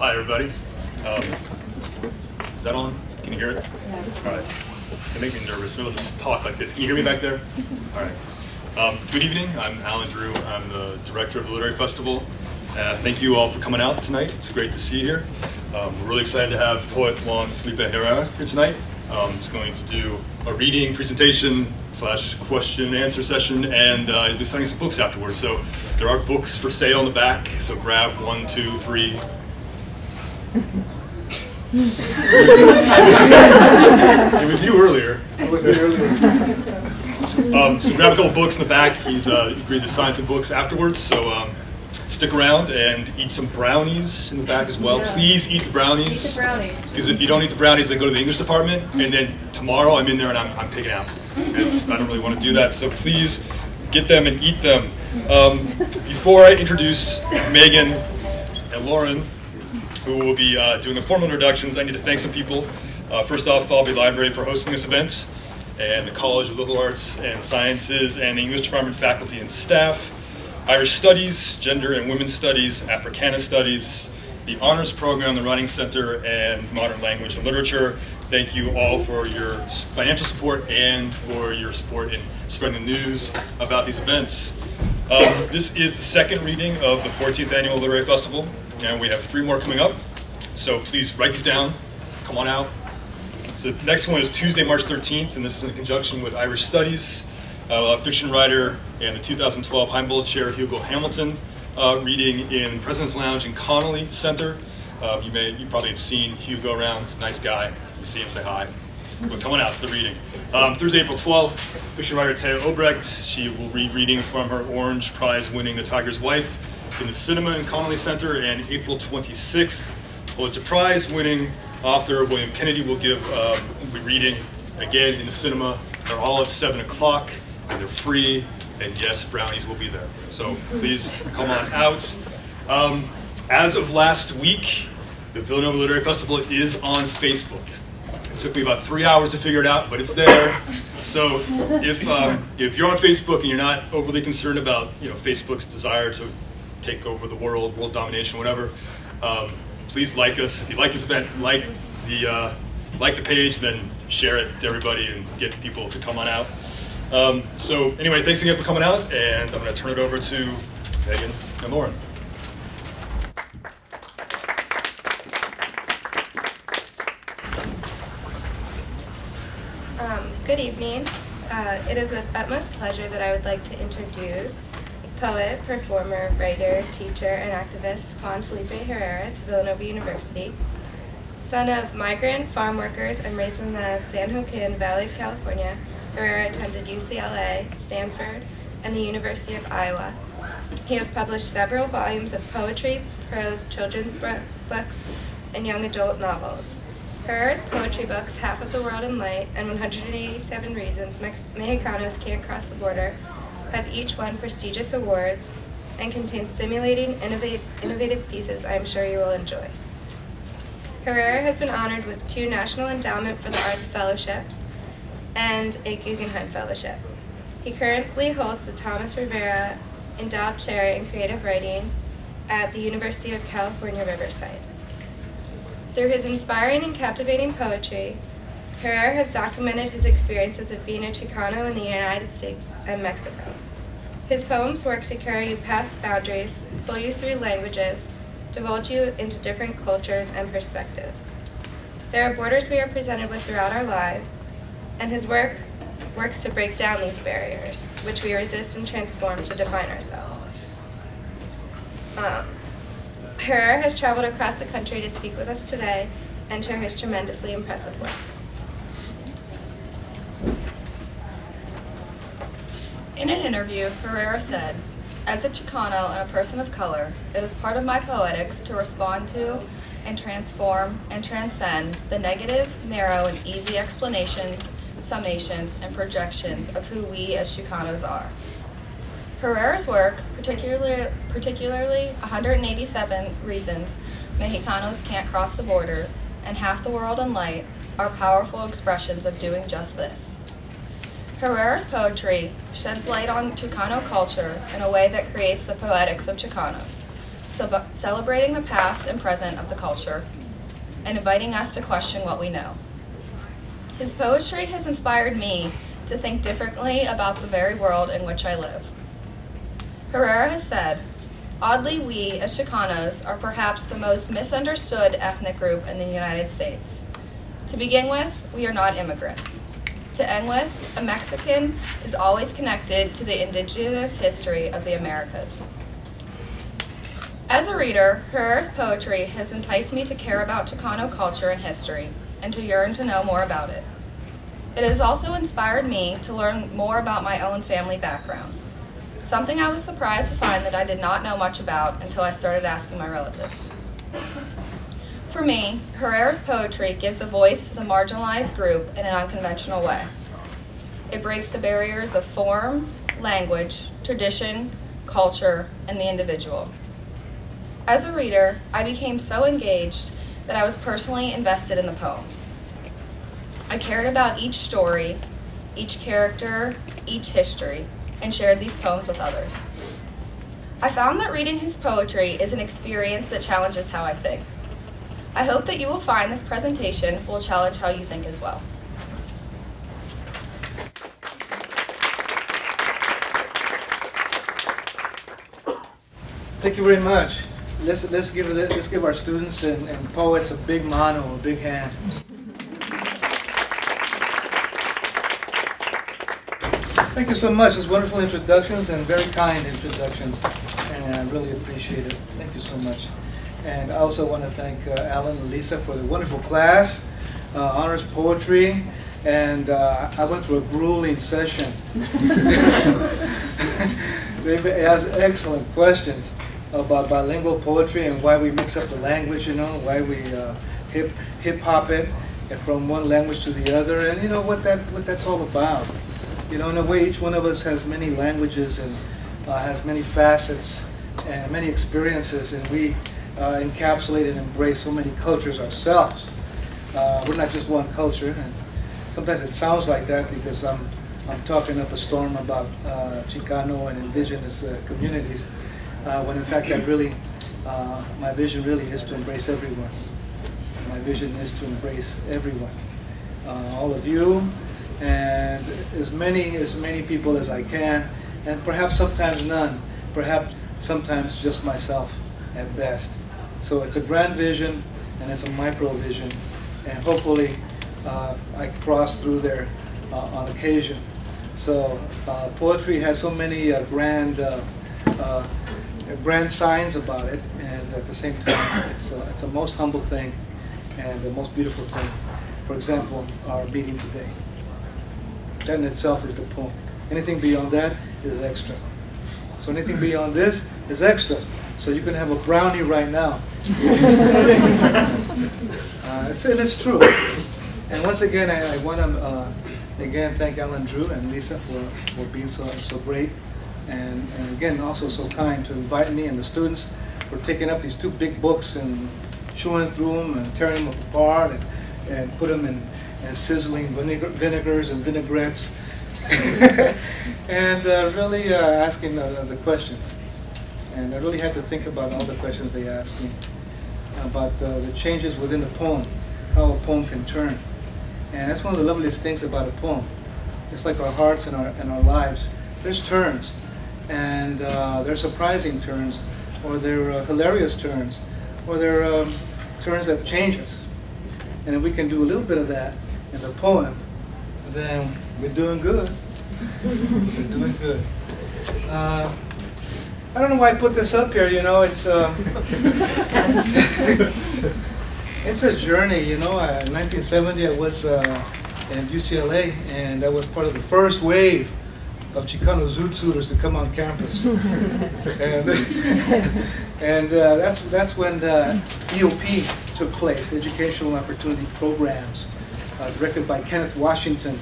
hi everybody. Is that on? Can you hear it? All right. It makes me nervous. Maybe I'll just talk like this. Can you hear me back there? All right. Good evening. I'm Alan Drew. I'm the director of the Literary Festival. Thank you all for coming out tonight. It's great to see you here. We're really excited to have poet Juan Felipe Herrera here tonight. He's going to do a reading presentation / question and answer session, and he'll be signing some books afterwards. So there are books for sale in the back, so grab 1, 2, 3. It was you earlier. It was me earlier. So grab a couple books in the back. He's agreed to sign some books afterwards, so stick around and eat some brownies in the back as well. Yeah. Please eat the brownies. Eat the brownies. Because if you don't eat the brownies, they go to the English department, and then tomorrow I'm in there and I'm picking out. I don't really want to do that, so please get them and eat them. Before I introduce Megan and Lauren, who will be doing the formal introductions, I need to thank some people. First off, the Albee Library for hosting this event, and the College of Liberal Arts and Sciences and the English Department faculty and staff, Irish Studies, Gender and Women's Studies, Africana Studies, the Honors Program, the Writing Center, and Modern Language and Literature. Thank you all for your financial support and for your support in spreading the news about these events. This is the second reading of the 14th Annual Literary Festival, and we have 3 more coming up. So please write these down, come on out. So the next one is Tuesday, March 13th, and this is in conjunction with Irish Studies. Fiction writer and the 2012 Humboldt Chair Hugo Hamilton reading in President's Lounge in Connolly Center. You probably have seen Hugo around, nice guy. You see him, say hi. We're coming out to the reading. Thursday, April 12th, fiction writer Taya Obrecht. She will be reading from her Orange Prize winning The Tiger's Wife in the Cinema in Connolly Center. And April 26th, Pulitzer Prize winning author William Kennedy will be reading again in the Cinema. They're all at 7 o'clock. And they're free, and yes, brownies will be there. So please come on out. As of last week, the Villanova Literary Festival is on Facebook. It took me about 3 hours to figure it out, but it's there. So if you're on Facebook and you're not overly concerned about Facebook's desire to take over the world domination, whatever, please like us. If you like this event, like the page, then share it to everybody and get people to come on out. So anyway, thanks again for coming out, and I'm going to turn it over to Megan and Lauren. Good evening. It is with utmost pleasure that I would like to introduce poet, performer, writer, teacher, and activist Juan Felipe Herrera to Villanova University. Son of migrant farm workers and raised in the San Joaquin Valley of California, Herrera attended UCLA, Stanford, and the University of Iowa. He has published several volumes of poetry, prose, children's books, and young adult novels. Herrera's poetry books, Half of the World in Light and 187 Reasons Mexicanos Can't Cross the Border, have each won prestigious awards and contain stimulating, innovative pieces I am sure you will enjoy. Herrera has been honored with 2 National Endowment for the Arts Fellowships and a Guggenheim Fellowship. He currently holds the Thomas Rivera Endowed Chair in Creative Writing at the University of California, Riverside. Through his inspiring and captivating poetry, Herrera has documented his experiences of being a Chicano in the United States and Mexico. His poems work to carry you past boundaries, pull you through languages, divulge you into different cultures and perspectives. There are borders we are presented with throughout our lives, and his work works to break down these barriers, which we resist and transform to define ourselves. Herrera has traveled across the country to speak with us today and share his tremendously impressive work. In an interview, Herrera said, "As a Chicano and a person of color, it is part of my poetics to respond to and transform and transcend the negative, narrow, and easy explanations, summations, and projections of who we as Chicanos are." Herrera's work, particularly 187 Reasons Mexicanos Can't Cross the Border and Half the World in Light, are powerful expressions of doing just this. Herrera's poetry sheds light on Chicano culture in a way that creates the poetics of Chicanos, celebrating the past and present of the culture, and inviting us to question what we know. His poetry has inspired me to think differently about the very world in which I live. Herrera has said, "Oddly, we, as Chicanos, are perhaps the most misunderstood ethnic group in the United States. To begin with, we are not immigrants. To end with, a Mexican is always connected to the indigenous history of the Americas." As a reader, Herrera's poetry has enticed me to care about Chicano culture and history, and to yearn to know more about it. It has also inspired me to learn more about my own family background, something I was surprised to find that I did not know much about until I started asking my relatives. For me, Herrera's poetry gives a voice to the marginalized group in an unconventional way. It breaks the barriers of form, language, tradition, culture, and the individual. As a reader, I became so engaged that I was personally invested in the poems. I cared about each story, each character, each history, and shared these poems with others. I found that reading his poetry is an experience that challenges how I think. I hope that you will find this presentation will challenge how you think as well. Thank you very much. Let's give our students and poets a big mano, a big hand. Thank you so much. It's wonderful introductions and very kind introductions, and I really appreciate it. Thank you so much. And I also want to thank Alan and Lisa for the wonderful class, honors poetry, and I went through a grueling session. They asked excellent questions about bilingual poetry and why we mix up the language, you know, why we hip-hop it from one language to the other, and you know what that's all about. You know, in a way, each one of us has many languages and has many facets and many experiences, and we encapsulate and embrace so many cultures ourselves. We're not just one culture, and sometimes it sounds like that because I'm talking up a storm about Chicano and indigenous communities, when in fact my vision really is to embrace everyone. My vision is to embrace everyone, all of you, and as many people as I can, and perhaps sometimes none, perhaps sometimes just myself at best. So it's a grand vision and it's a micro vision, and hopefully I cross through there on occasion. So poetry has so many grand signs about it, and at the same time it's a most humble thing and the most beautiful thing. For example, our meeting today. That in itself is the poem. Anything beyond that is extra. So anything beyond this is extra. So you can have a brownie right now. It's true. And once again, I want to again thank Alan Drew and Lisa for being so great, and again also so kind to invite me and the students for taking up these two big books and chewing through them and tearing them apart and put them in sizzling vinegars and vinaigrettes, and really asking the questions. And I really had to think about all the questions they asked me about the changes within the poem, how a poem can turn. And that's one of the loveliest things about a poem. It's like our hearts and our lives. There's turns, and they're surprising turns, or they're hilarious turns, or they're turns that change us. And if we can do a little bit of that in the poem, then we're doing good. We're doing good. I don't know why I put this up here. You know, it's it's a journey. You know, in 1970 I was in UCLA, and I was part of the first wave of Chicano zoot suiters to come on campus, and that's when the EOP took place, Educational Opportunity Programs, directed by Kenneth Washington,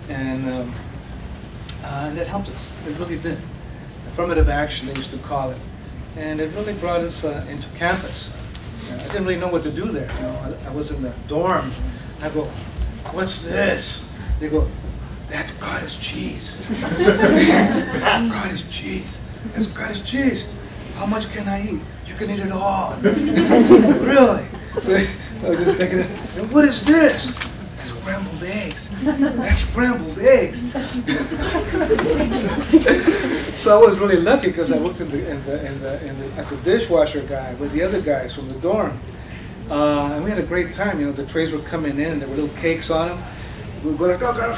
and that helped us. It really did. Affirmative action, they used to call it, and it really brought us into campus. I didn't really know what to do there. You know, I was in the dorm. I go, "What's this?" They go, "That's cottage cheese." "That's cottage cheese. That's cottage cheese." how much can I eat? You can eat it all. Really? So I was just thinking, and what is this? That's scrambled eggs. That's scrambled eggs. So I was really lucky because I worked as a dishwasher guy with the other guys from the dorm. And we had a great time. You know, the trays were coming in, there were little cakes on them. We would go like, oh, God,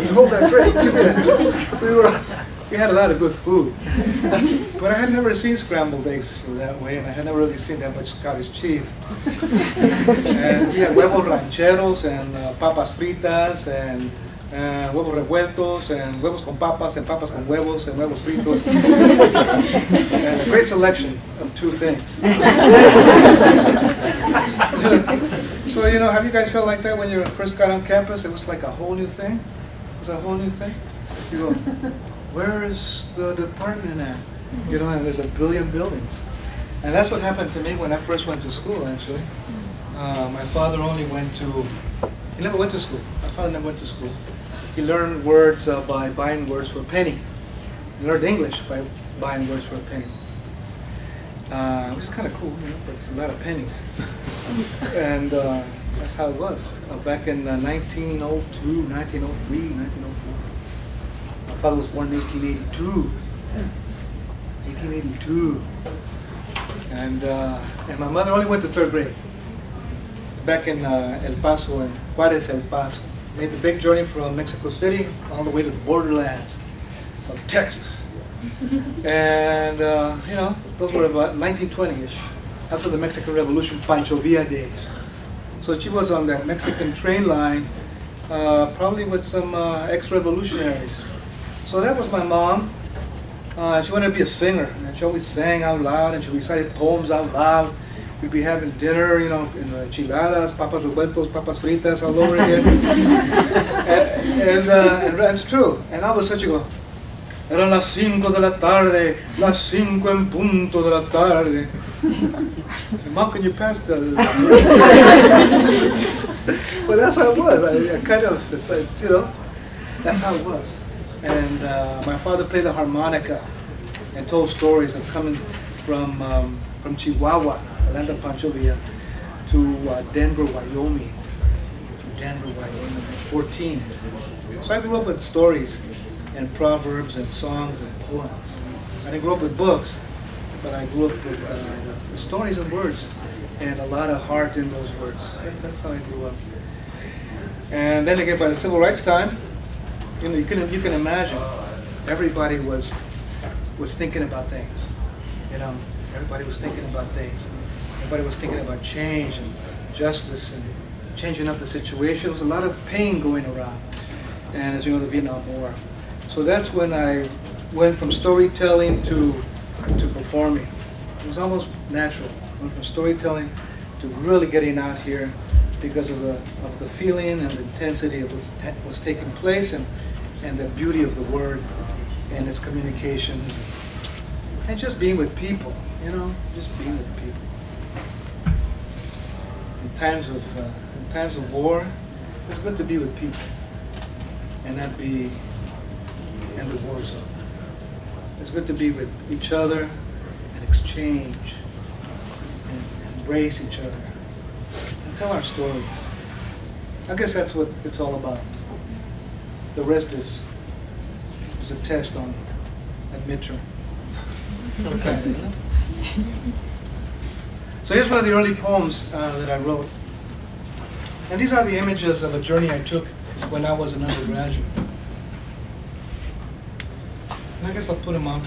hold that tray, give me that. So we had a lot of good food. But I had never seen scrambled eggs that way, and I had never really seen that much Scottish cheese. And we had huevos rancheros, and papas fritas, and huevos revueltos, and huevos con papas, and papas con huevos, and huevos fritos. And a great selection of two things. So, you know, have you guys felt like that when you first got on campus? It was like a whole new thing? It was a whole new thing? You go, where is the department at? You know, and there's a billion buildings. And that's what happened to me when I first went to school, actually. My father only went to, he never went to school. My father never went to school. He learned words by buying words for a penny. He learned English by buying words for a penny. Which is kind of cool, you know, but it's a lot of pennies. And that's how it was. Back in 1902, 1903, 1904. My father was born in 1882. 1882. And my mother only went to 3rd grade. Back in El Paso, in Juarez, El Paso. Made the big journey from Mexico City all the way to the borderlands of Texas. And, you know, those were about 1920-ish, after the Mexican Revolution, Pancho Villa days. So she was on that Mexican train line, probably with some ex-revolutionaries. So that was my mom. She wanted to be a singer, and she always sang out loud, and she recited poems out loud. We'd be having dinner, you know, in enchiladas, papas revueltos, papas fritas, all over again. And that's true. And all of a sudden you go, eran las 5 de la tarde, las 5 en punto de la tarde. Mom, can you pass the... But that's how it was. I kind of, it's, you know, that's how it was. And my father played the harmonica and told stories of coming from Chihuahua, the land of Pancho Villa, to Denver, Wyoming. Denver, Wyoming, at 14. So I grew up with stories and proverbs and songs and poems. I didn't grow up with books, but I grew up with stories and words and a lot of heart in those words. That's how I grew up. And then again, by the civil rights time, you know, you can imagine everybody was thinking about things. You know, everybody was thinking about things. Everybody was thinking about change and justice and changing up the situation. There was a lot of pain going around. And as you know, the Vietnam War. So that's when I went from storytelling to performing. It was almost natural. I went from storytelling to really getting out here because of the feeling and the intensity of what was taking place and the beauty of the word and its communications. And just being with people, you know, just being with people. In times of war, it's good to be with people and not be in the war zone. It's good to be with each other and exchange and embrace each other and tell our stories. I guess that's what it's all about. The rest is a test on that midterm. So here's one of the early poems that I wrote. And these are the images of a journey I took when I was an undergraduate. And I guess I'll put them up.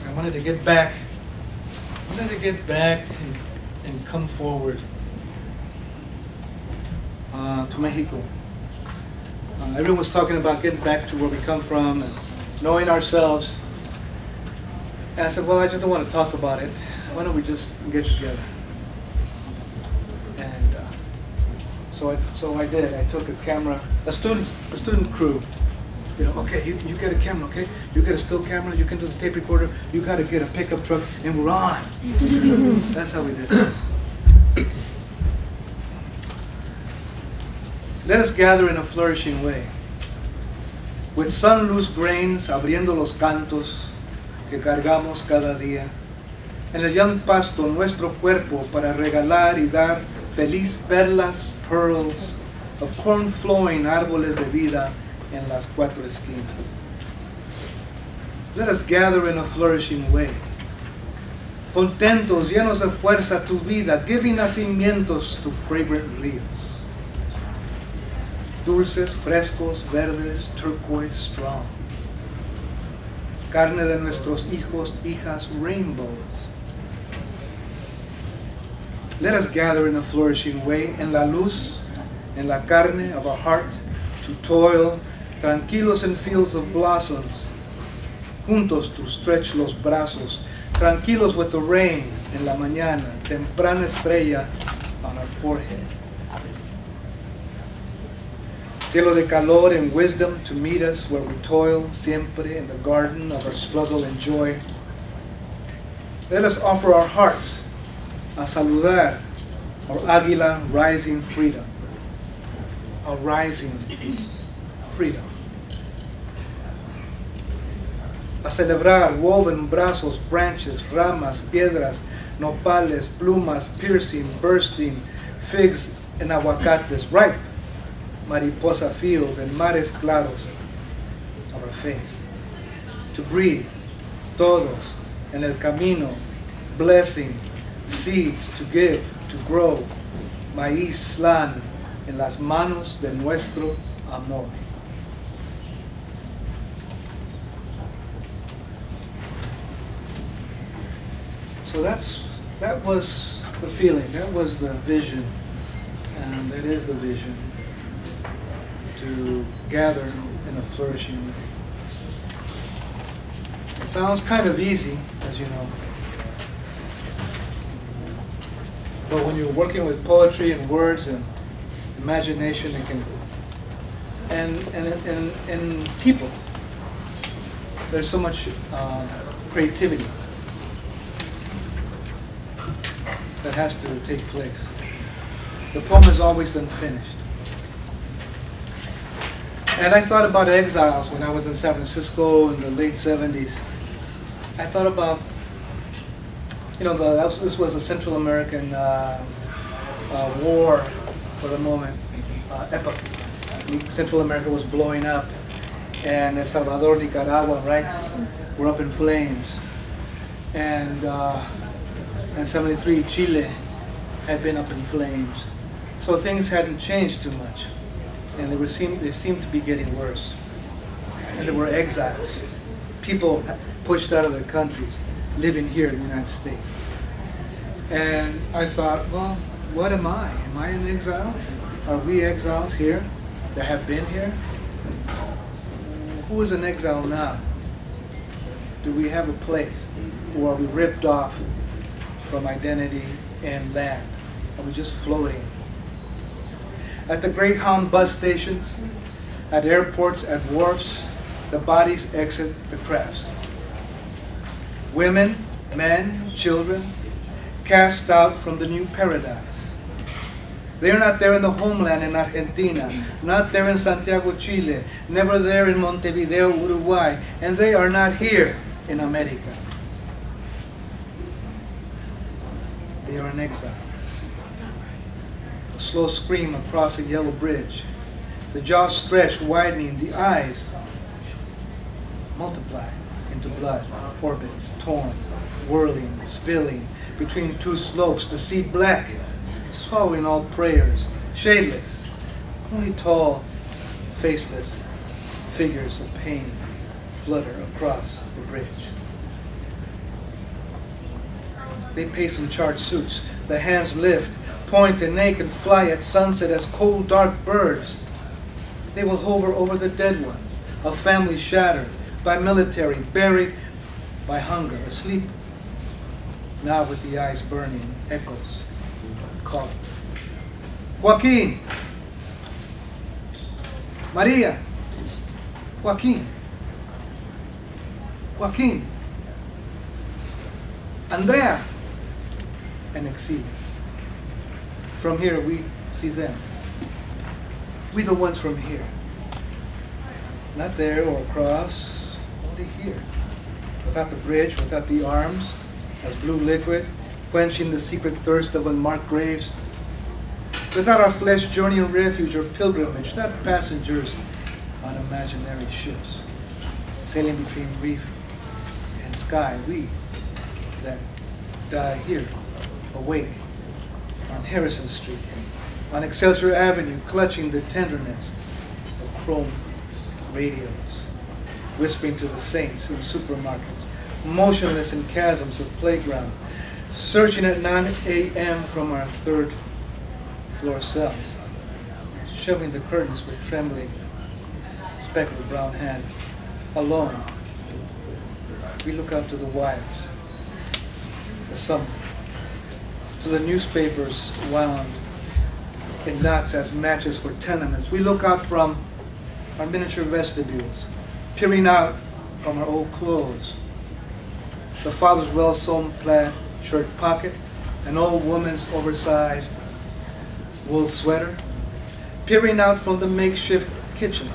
I wanted to get back. And come forward to Mexico. Everyone was talking about getting back to where we come from and knowing ourselves. And I said, well, I just don't want to talk about it. Why don't we just get together? And so I did. I took a camera, a student crew. You know, okay, you get a camera, okay? You get a still camera, you can do the tape recorder, you got to get a pickup truck, and we're on. That's how we did it. Let us gather in a flourishing way. with sun-loosed grains abriendo los cantos que cargamos cada día. En el young pasto nuestro cuerpo para regalar y dar feliz perlas, pearls, of corn flowing árboles de vida en las cuatro esquinas. Let us gather in a flourishing way. Contentos, llenos de fuerza tu vida, giving nacimientos to fragrant ríos. Dulces, frescos, verdes, turquoise, strong. Carne de nuestros hijos, hijas, rainbows. Let us gather in a flourishing way, en la luz, en la carne of our heart, to toil, tranquilos in fields of blossoms, juntos to stretch los brazos, tranquilos with the rain en la mañana, temprana estrella on our forehead. Cielo de calor and wisdom to meet us where we toil, siempre in the garden of our struggle and joy. Let us offer our hearts a saludar our águila rising freedom, our rising freedom. A celebrar woven brazos, branches, ramas, piedras, nopales, plumas, piercing, bursting, figs and aguacates, ripe, mariposa fields and mares claros of our face. To breathe, todos, en el camino, blessing, seeds to give, to grow, maíz, lan, en las manos de nuestro amor. So that was the feeling, that was the vision, and that is the vision, to gather in a flourishing way. It sounds kind of easy, as you know. But when you're working with poetry and words and imagination, it can, and people, there's so much creativity that has to take place. The poem is always unfinished. And I thought about exiles when I was in San Francisco in the late 70s. I thought about, you know, this was a Central American war for the moment, epoch. Central America was blowing up, and El Salvador, Nicaragua, right, were up in flames. And in 73, Chile had been up in flames. So things hadn't changed too much, and they seemed to be getting worse. And there were exiles, people pushed out of their countries, living here in the United States. And I thought, well, what am I? Am I an exile? Are we exiles here that have been here? Who is an exile now? Do we have a place? Or are we ripped off from identity and land? Are we just floating? At the Greyhound bus stations, at airports, at wharfs, the bodies exit the crafts. Women, men, children, cast out from the new paradise. They're not there in the homeland in Argentina, not there in Santiago, Chile, never there in Montevideo, Uruguay, and they are not here in America. They are in exile. A slow scream across a yellow bridge, the jaws stretched, widening, the eyes multiply into blood, orbits torn, whirling, spilling between two slopes, the sea black, swallowing all prayers, shadeless, only tall, faceless figures of pain flutter across the bridge. They pace in charged suits, the hands lift, point and naked fly at sunset as cold dark birds. They will hover over the dead ones, a family shattered by military, buried by hunger, asleep, now with the eyes burning, echoes calling. Joaquin, Maria, Joaquin, Joaquin, Andrea, and exceed. From here we see them. We the ones from here. not there or across, only here. Without the bridge, without the arms, as blue liquid, quenching the secret thirst of unmarked graves. Without our flesh, journey and refuge or pilgrimage, not passengers on imaginary ships, sailing between reef and sky, we that die here, awake on Harrison Street, on Excelsior Avenue, clutching the tenderness of chrome radios, whispering to the saints in supermarkets, motionless in chasms of playground, searching at 9 a.m. from our third floor cells, shoving the curtains with trembling, speckled brown hands. Alone, we look out to the wires, the summer, to the newspapers wound in knots as matches for tenements. We look out from our miniature vestibules, peering out from our old clothes, the father's well-sewn plaid shirt pocket, an old woman's oversized wool sweater, peering out from the makeshift kitchen.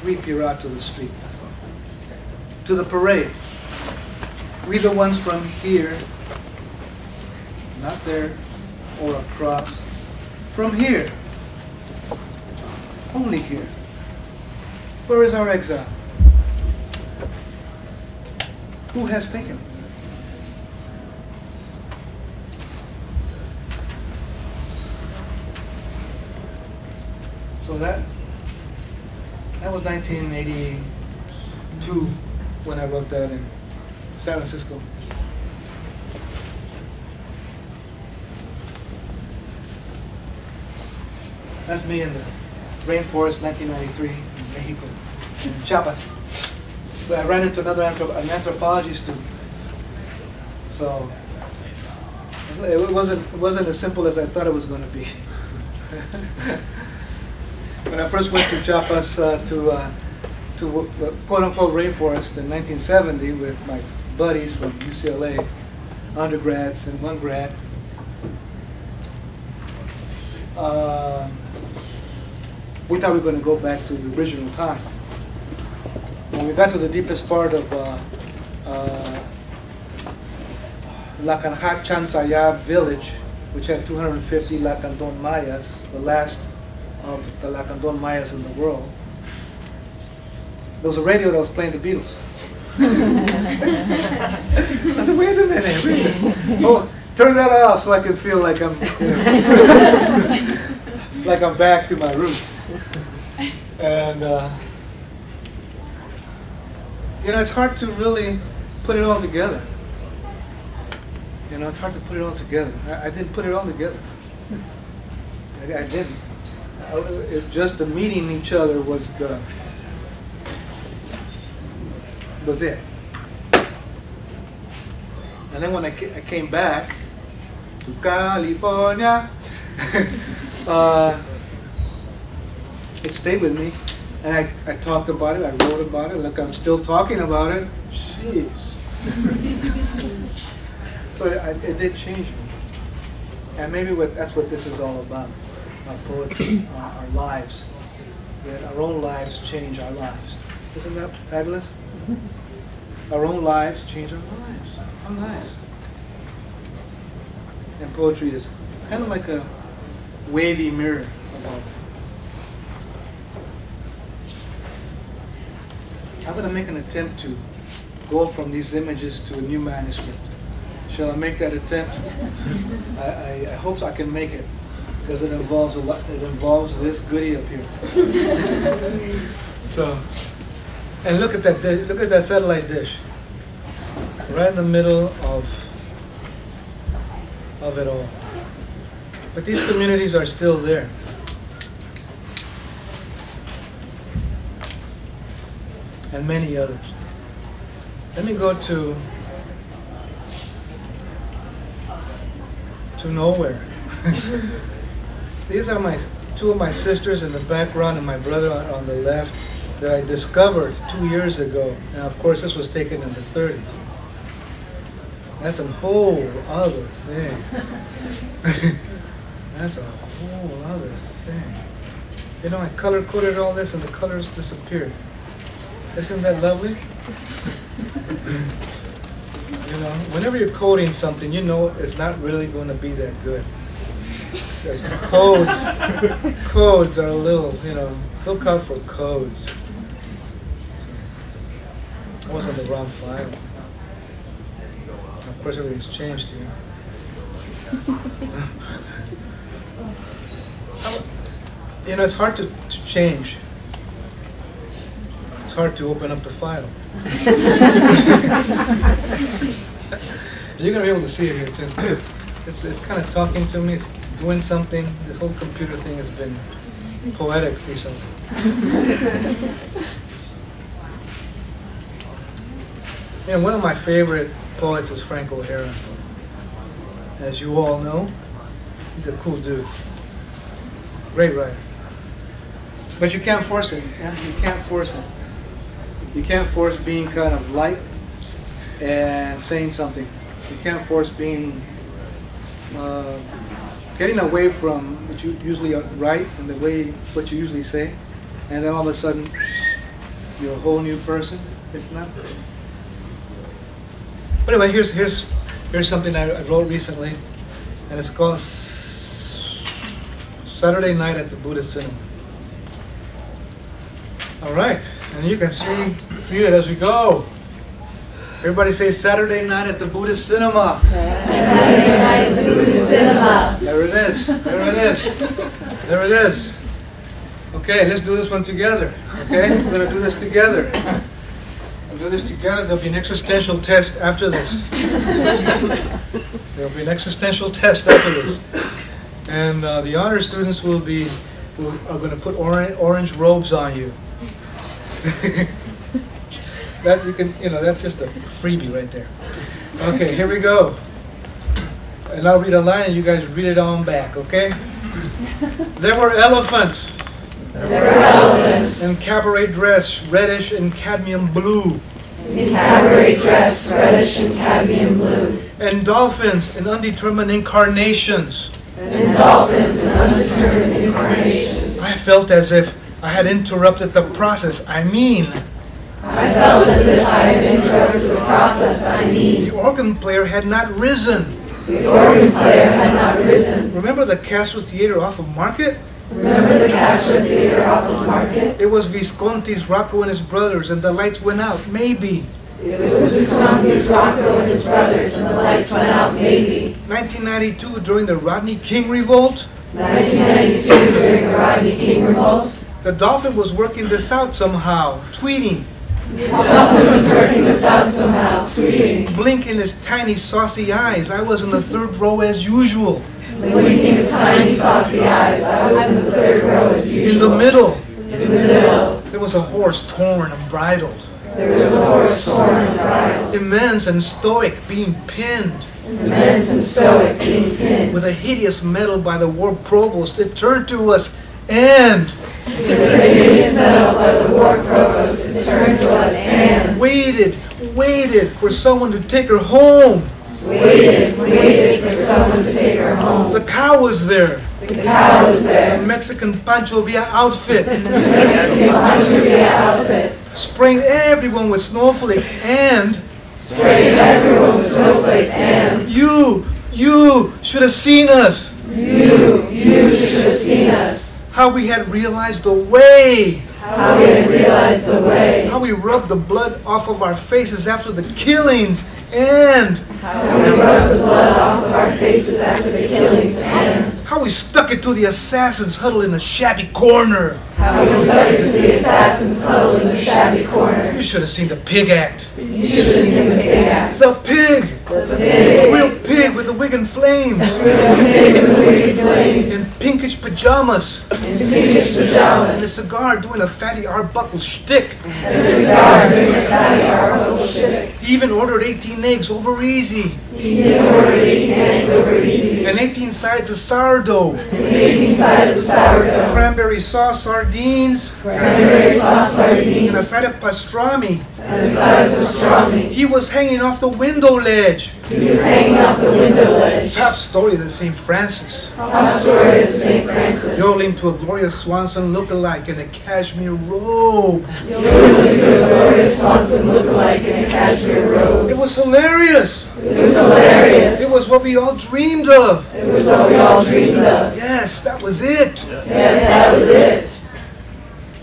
We peer out to the street, to the parades. We the ones from here, not there or across, from here, only here. Where is our exile? Who has taken it? So that was 1982 when I wrote that in San Francisco. That's me in the rainforest, 1993, in Mexico, in Chiapas. But I ran into an anthropology student. So it wasn't as simple as I thought it was going to be. When I first went to Chiapas to quote-unquote rainforest in 1970 with my buddies from UCLA, undergrads and one grad, we thought we were going to go back to the original time. When we got to the deepest part of Lacanjachan Sayab village, which had 250 Lacandon Mayas, the last of the Lacandon Mayas in the world, there was a radio that was playing the Beatles. I said, wait a minute. Oh, turn that off so I can feel like I'm, like I'm back to my roots. And you know, it's hard to really put it all together. You know, it's hard to put it all together. I didn't put it all together. I didn't. Just the meeting each other was it. And then when I came back to California, it stayed with me. And I talked about it, I wrote about it. Look, I'm still talking about it. Jeez. So it did change me. And maybe that's what this is all about. Our poetry, our lives. That our own lives change our lives. Isn't that fabulous? Our own lives change our lives. How nice. And poetry is kind of like a wavy mirror about it. I'm going to make an attempt to go from these images to a new manuscript. Shall I make that attempt? I hope I can make it, because it involves a lot. It involves this goodie up here. So, and look at that dish, look at that satellite dish, right in the middle of it all. But these communities are still there. And many others. Let me go to nowhere. These are two of my sisters in the background and my brother on the left that I discovered 2 years ago. And of course this was taken in the 30s. That's a whole other thing. That's a whole other thing. You know, I color-coded all this and the colors disappeared. Isn't that lovely? You know, whenever you're coding something, you know it's not really going to be that good. Because codes are a little, you know, look out for codes. I was on the wrong file. Of course, everything's changed here. You know, it's hard to change. It's hard to open up the file. You're going to be able to see it here, too. It's kind of talking to me. It's doing something. This whole computer thing has been poetic recently. You know, one of my favorite poets is Frank O'Hara. As you all know, he's a cool dude. Great writer. But you can't force it. Yeah? You can't force it. You can't force being kind of light and saying something. You can't force being getting away from what you usually write and the way what you usually say, and then all of a sudden you're a whole new person. It's not. But anyway, here's something I wrote recently, and it's called Saturday Night at the Buddhist Cinema. All right, and you can see it as we go. Everybody say Saturday Night at the Buddhist Cinema. Saturday Night at the Buddhist Cinema. There it is. There it is. There it is. Okay, let's do this one together. Okay, we're going to do this together. We'll do this together. There'll be an existential test after this. There'll be an existential test after this. And the honor students are going to put orange robes on you. That you can, you know, that's just a freebie right there. Okay, here we go. And I'll read a line and you guys read it on back, okay? There were elephants. There were elephants. In cabaret dress, reddish and cadmium blue. In cabaret dress, reddish and cadmium blue. And dolphins in undetermined incarnations. And dolphins in undetermined incarnations. I felt as if I had interrupted the process. I felt as if I had interrupted the process. The organ player had not risen. The organ player had not risen. Remember the Castro Theater off of Market? Remember the Castro Theater off of Market? It was Visconti's Rocco and his brothers, and the lights went out. Maybe. It was Visconti's Rocco and his brothers, and the lights went out. Maybe. 1992, during the Rodney King Revolt. 1992, during the Rodney King Revolt. The dolphin was working this out somehow, tweeting. The dolphin was working this out somehow, tweeting. Blinking his tiny saucy eyes. I was in the third row as usual. Blinking his tiny saucy eyes. I was in the third row as usual. In the middle. In the middle. There was a horse torn and bridled. There was a horse torn and bridled. Immense and stoic, being pinned. Immense and stoic, being pinned. With a hideous medal by the war provost, it turned to us and... With a hideous medal by the war provost, it turned to us and... Waited for someone to take her home. Waited for someone to take her home. The cow was there. The cow was there. A Mexican Pancho Villa outfit. Mexican Pancho Villa outfit. Spraying everyone with snowflakes and... Spraying everyone with snowflakes and... You should have seen us. You should have seen us. How we had realized the way. How we had realized the way. How we rubbed the blood off of our faces after the killings and... How we rubbed the blood off of our faces after the killings and... How we stuck it to the assassins huddled in a shabby corner. How we stuck it to the assassins huddled in a shabby corner. You should have seen the pig act. You should have seen the pig act. The pig! The pig! A real pig with the wig and flames. A real pig with the wig and flames. In pinkish pajamas. In pinkish pajamas. And a cigar doing a Fatty Arbuckle shtick. And a cigar doing a Fatty Arbuckle shtick. He even ordered 18 eggs over easy. He He ordered 18 eggs over easy. And 18 sides of sourdough. And 18 sides of sourdough. Cranberry sauce sardines. Cranberry sauce sardines. And a side of pastrami. And a side of pastrami. He was hanging off the window ledge. He was hanging off the window ledge. Top story of the St. Francis. Top story of St. Francis. Yodeling to a Gloria Swanson look-alike in a cashmere robe. Yodeling to a Gloria Swanson look-alike in a cashmere robe. It was hilarious. It was hilarious. It was what we all dreamed of. It was what we all dreamed of. Yes, that was it. Yes, that was it.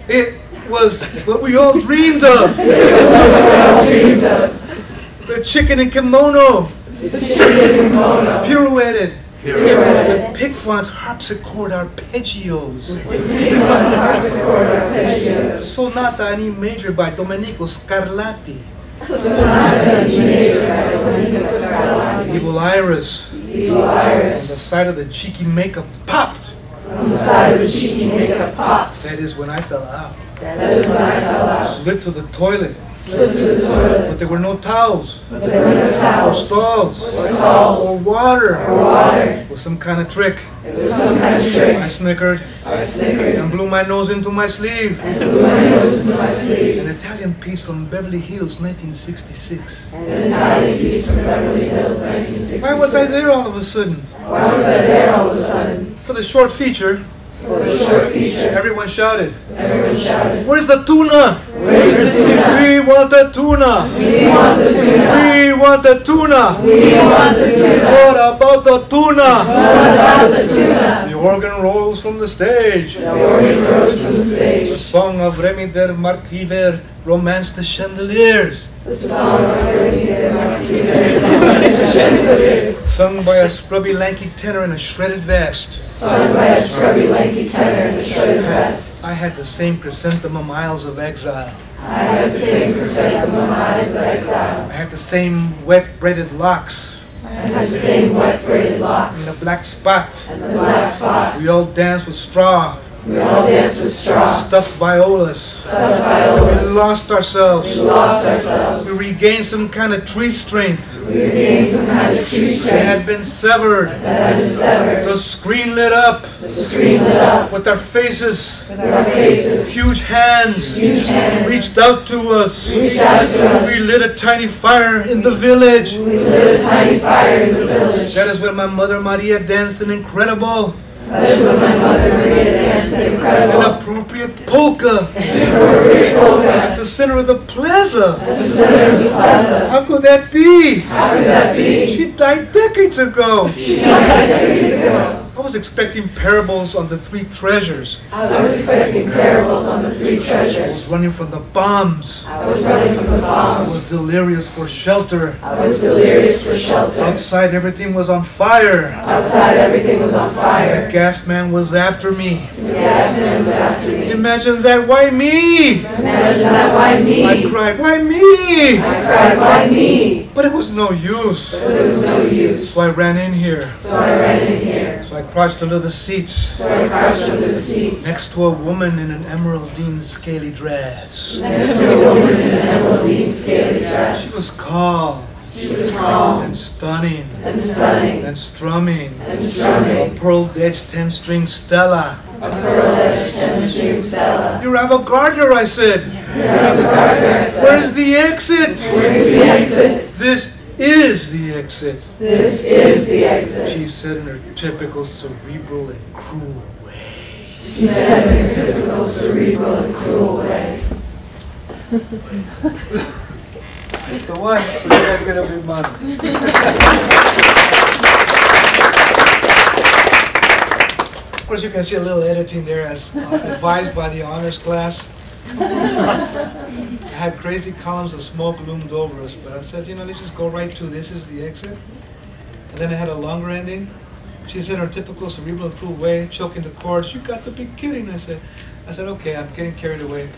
It was what we all dreamed of. It was what we all dreamed of. The chicken in kimono. The chicken in kimono. Pirouetted. Pirouetted. With piquant harpsichord arpeggios. With piquant harpsichord arpeggios. Sonata in E major by Domenico Scarlatti. Sonata in E major by Domenico Scarlatti. Evil Iris. Evil Iris. On the side of the cheeky makeup popped. On the side of the cheeky makeup popped. That is when I fell out. That is when I fell out. Slid to the toilet. Slid to the toilet. But there were no towels. But there were no towels. Or stalls. Or stalls. Or water. Or water. With some kind of trick. It was some kind of trick. I snickered. I snickered. And blew my nose into my sleeve. And blew my nose into my sleeve. An Italian piece from Beverly Hills, 1966. An Italian piece from Beverly Hills, 1966. Why was I there all of a sudden? Why was I there all of a sudden? For the short feature. For the short feature. Everyone shouted. Everyone shouted. Where's the tuna? Where's the tuna? We want the tuna. We want the tuna. We want the tuna. We want the tuna. What about the tuna? What about the tuna? The organ rose from the stage. The organ rose from the stage. The song of Remy der Marquiver romanced the chandeliers. The song of Remy der Marquiver romanced the chandeliers. Sung by a scrubby lanky tenor in a shredded vest. Sung by a scrubby lanky tenor in a shredded vest. I had the same chrysanthemum Isles of Exile. I had the same chrysanthemum Isles of Exile. I had the same wet braided locks. I had the same wet braided locks. And the black spot. And the black spot. We all danced with straw. We all danced with straw. Stuffed violas. Stuffed violas. We lost ourselves. We lost ourselves. We regained some kind of tree strength. We regained some kind of tree strength. That had been severed. That had been severed. The screen lit up. The screen lit up. With our faces. With our faces. Huge hands. Huge hands. Reached out to us. Reached out to us. We lit a tiny fire in the village. We lit a tiny fire in the village. That is when my mother Maria danced an incredible. That is when my mother Maria danced an incredible. An appropriate polka. An appropriate polka. At the center of the plaza. At the center of the plaza. How could that be? How could that be? She died decades ago. She died decades ago. I was expecting parables on the three treasures. I was expecting parables on the three I was treasures. running from the bombs. I was running from the I was bombs. delirious for shelter. I was delirious for shelter. Outside everything was on fire. Outside everything was on fire. The gas man was after me. The gas man was after me. Imagine that, why me? Imagine that, why me? I cried, why me? I cried, why me? But it was no use. But it was no use. So I ran in here. So I ran in here. So I crouched under the seats. So I crouched under the seats. Next to a woman in an emeraldine scaly dress. Next to a woman in an emeraldine scaly She dress. was calm. She was calm And stunning. and stunning And strumming. and A strumming pearl-edged 10-string Stella. a pearl-edged 10-string Stella. You're avant-garde, I said. You're avant-garde, I said. Where's the exit? Where's the exit? This is the exit, This is the exit. she said in her typical cerebral and cruel way. She said in a typical cerebral and cruel way. That's the one. So you guys get a big money. Of course, you can see a little editing there as advised by the honors class. I had crazy columns of smoke loomed over us, but I said, let's just go right to this is the exit. And then I had a longer ending. She said in her typical cerebral and cruel way, choking the chords, you got to be kidding. I said, okay, I'm getting carried away.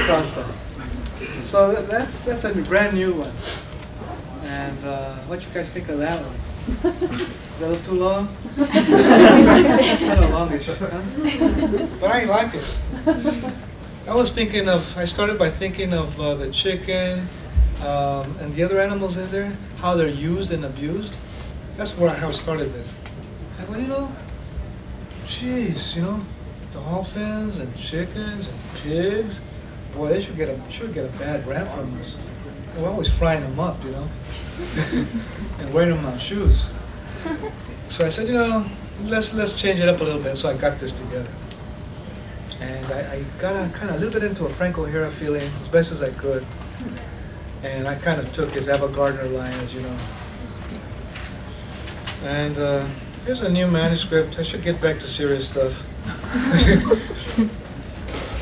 Crossed that. So that's a brand new one. And what you guys think of that one? Is that a little too long? Kind of longish, huh? But I like it. I started by thinking of the chicken, and the other animals in there, how they're used and abused. That's how I started this. I go, you know, geez, you know, dolphins and chickens and pigs, boy, they should get a bad rap from us. We're always frying them up, you know, and wearing them on shoes. So I said, you know, let's change it up a little bit. So I got this together, and I got kind of a little bit into a Frank O'Hara feeling as best as I could, and I kind of took his Ava Gardner line, as you know. And here's a new manuscript. I should get back to serious stuff.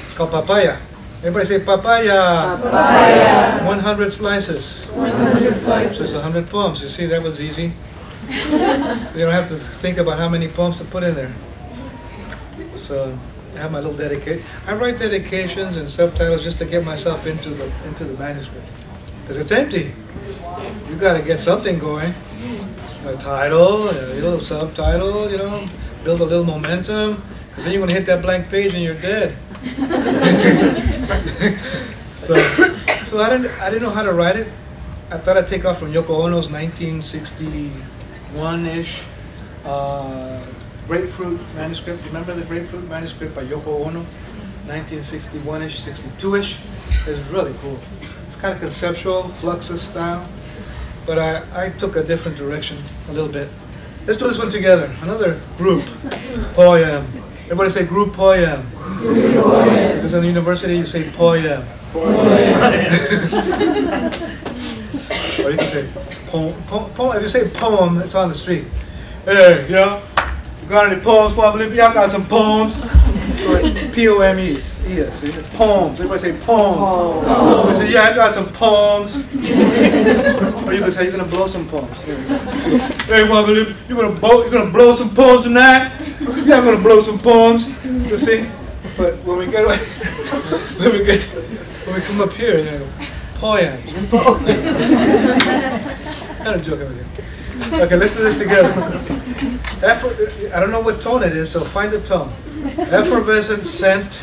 It's called Papaya. Everybody say papaya. Papaya. 100 slices. 100 slices. So it's 100 poems. You see, that was easy. You don't have to think about how many poems to put in there. So I have my little dedicate. I write dedications and subtitles just to get myself into the manuscript, because it's empty. You got to get something going. A title, a little subtitle, you know, build a little momentum, because then you're going to hit that blank page and you're dead. So I didn't know how to write it. I thought I'd take off from Yoko Ono's 1961-ish Grapefruit manuscript. Remember the Grapefruit manuscript by Yoko Ono? 1961-ish, 62-ish. It's really cool. It's kind of conceptual, Fluxus style. But I took a different direction a little bit. Let's do this one together. Another group poem. Everybody say group poem. Group poem. Because in the university you say poem. Poem. Or you can say poem. If you say poem, it's on the street. Hey, you know, you got any poems for me? I got some poems. So it's P-O-M-E-S. Yes, it's poems. Everybody say poems. Everybody say, yeah, I got some poems. Or you can say, you're gonna blow some poems. Hey, Wabba, you're gonna blow some poems tonight? Yeah, I'm gonna blow some poems. You see? But when we come up here, you know, poems. I'm joking with you. Okay, let's do this together. I don't know what tone it is, so find the tone. Effervescent scent.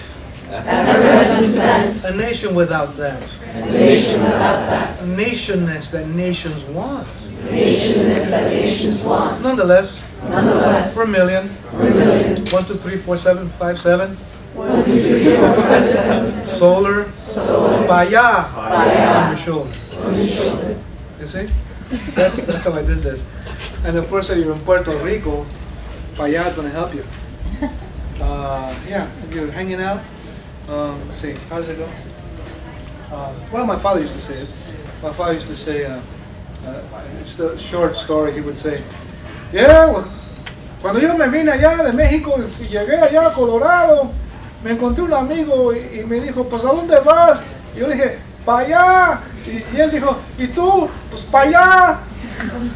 Effervescent scent. A nation without that. A nation without that. A nationness that nations want. Nationness that nations want. Nonetheless. Nonetheless. For a million. For a million. 1, 2, 3, 4, 7, 5, 7. 1, 2, 3, 4, 5, 7. Solar. Solar. Paya. Paya. On your shoulder. On your shoulder. You see? That's how I did this. And of course, if you're in Puerto Rico, Paya is going to help you. Yeah, if you're hanging out, let's see, how does it go? Well, my father used to say it. My father used to say, it's a short story, he would say, yeah, well, cuando yo me vine allá de México y llegué allá a Colorado, me encontré un amigo y me dijo, pues, ¿a dónde vas? Y yo le dije, para allá. Y él dijo, ¿y tú? Pues, para allá.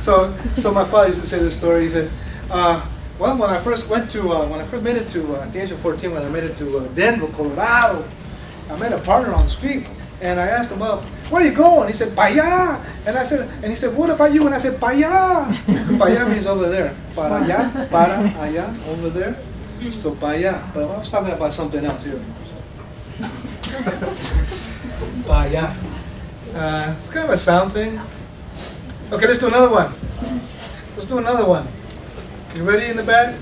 So my father used to say this story. He said, well, when I first made it to, at the age of 14, when I made it to Denver, Colorado, I met a partner on the street, and I asked him, well, where are you going? He said, para allá. And he said, what about you? And I said, para allá. Para allá means over there. Para allá, para allá, over there. So para allá. But I was talking about something else here. Para allá. It's kind of a sound thing. Okay, let's do another one. Let's do another one. You ready in the back?